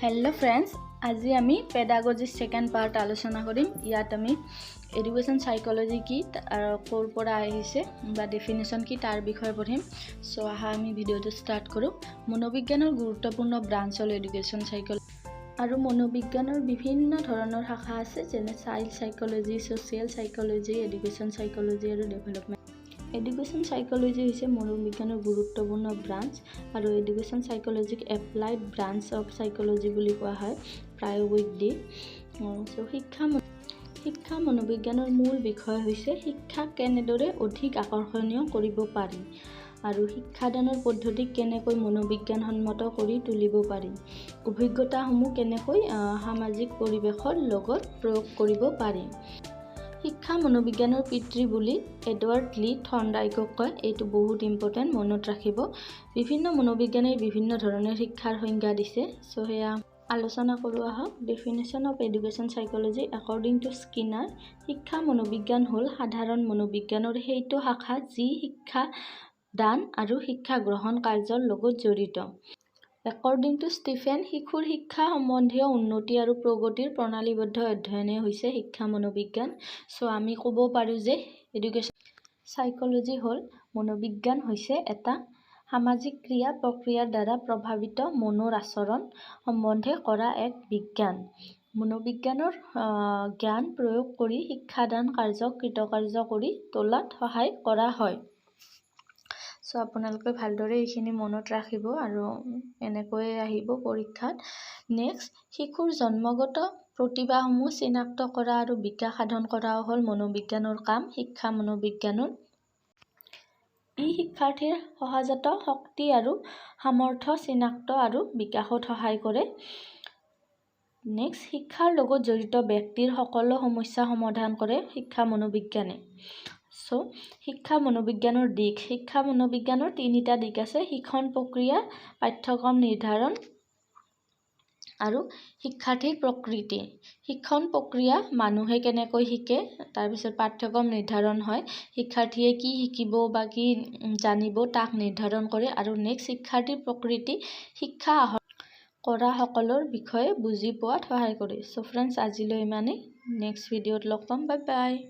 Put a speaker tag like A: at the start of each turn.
A: Hello friends, आज आमी पेडागजी second part आलोचना करिम। इयात आमी एडुकेशन साइकोलॉजी की कोर परा आहिसे बा डेफिनेशन की तार विषय पढ़िम। सो आहा आमी भिडिओ स्टार्ट करूँ। मनोविज्ञानर गुरुत्वपूर्ण ब्रांच हल एडुकेशन साइकोलॉजी और मनोविज्ञानर विभिन्न धৰণৰ शाखा আছে যেনে child psychology, social psychology, education psychology और डेभेलपमेंट। एडुकेशन साइकोलॉजी है मनोविज्ञानर गुरुत्वपूर्ण ब्रांच और education psychologic applied branch of psychology बुली कोৱা হয় प्रायोगिक दिश। सो शिक्षा मनोविज्ञानर मूल विषय হৈছে शिक्षा केनेदरे अधिक आकर्षणीय কৰিব पारि আৰু শিক্ষাদানৰ পদ্ধতি কেনেকৈ মনোবিজ্ঞানসন্মত কৰি তুলিব পাৰি, অভিজ্ঞতাসমূহ কেনেকৈ সামাজিক পৰিৱেশৰ লগত প্ৰয়োগ কৰিব পাৰি। শিক্ষা मनोविज्ञानर पितृ बुली एडवार्ड ली थर्नडाइকক कय। एटु बहुत इम्पर्टेन्ट, मनत राखिब। विभिन्न मनोविज्ञाने विभिन्न धৰণৰ शिक्षार संज्ञा दिसे। सो हेया आलोचना करूँ आहक। Definition of education psychology according to Skinner, शिक्षा मनोविज्ञान हल साधारण मनोविज्ञानर हेतु शाखा जी शिक्षा दान और शिक्षा ग्रहण कार्यर लगत जड़ित। एकॉर्डिंग टू स्टीफेन, शिशुर शिक्षा सम्बन्धीय उन्नति और प्रगतिर प्रणालीबद्ध अध्ययने होइसे शिक्षा मनोविज्ञान। सो आमी कब पारो जे एडुकेशन साइकोलॉजी हल मनोविज्ञान होइसे एटा सामाजिक क्रिया प्रक्रियार द्वारा प्रभावित मनोर आचरण सम्बन्धे करा एक विज्ञान। मनोविज्ञानर ज्ञान प्रयोग करी शिक्षादान कार्य कृतकार्य करी तोलात सहाय करा হয়। सो आपनालोके भालदरे এইখিনি মনত ৰাখিব আৰু এনেকৈ আহিব পৰীক্ষাত। नेक्स्ट, শিশুৰ জন্মগত প্ৰতিভাসমূহ চিনাক্ত কৰা আৰু বিকাশ সাধন কৰা হল মনোবিজ্ঞানৰ কাম। শিক্ষা মনোবিজ্ঞানৰ শিক্ষাৰ্থীৰ সহজাত শক্তি আৰু সামৰ্থ্য চিনাক্ত আৰু বিকাশত সহায় কৰে। नेक्स्ट, শিক্ষাৰ লগত জড়িত ব্যক্তিৰ সকলো সমস্যা সমাধান কৰে শিক্ষা মনোবিজ্ঞানে। सो शिक्षा मनोविज्ञानर दिक, शिक्षा मनोविज्ञानर तीनिटा दिक আছে। शिक्षण प्रक्रिया, पाठ्यक्रम निर्धारण और शिक्षार्थीर प्रकृति। शिक्षण प्रक्रिया मानुहे केनेকৈ शिके, तारपिছত पाठ्यक्रम निर्धारण হয় शिक्षार्थीये की शिकिब बा की जानिब ताक निर्धारण करे। और नेक्स्ट, शिक्षार्थीर प्रकृति शिक्षा आहरण কৰা সকলৰ বিষয়ে বুজি পোৱাত সহায় কৰে। सो फ्रेंड्स, আজিলৈ ইমানেই। नेक्स्ट ভিডিঅ'ত লগ পাম। Bye bye.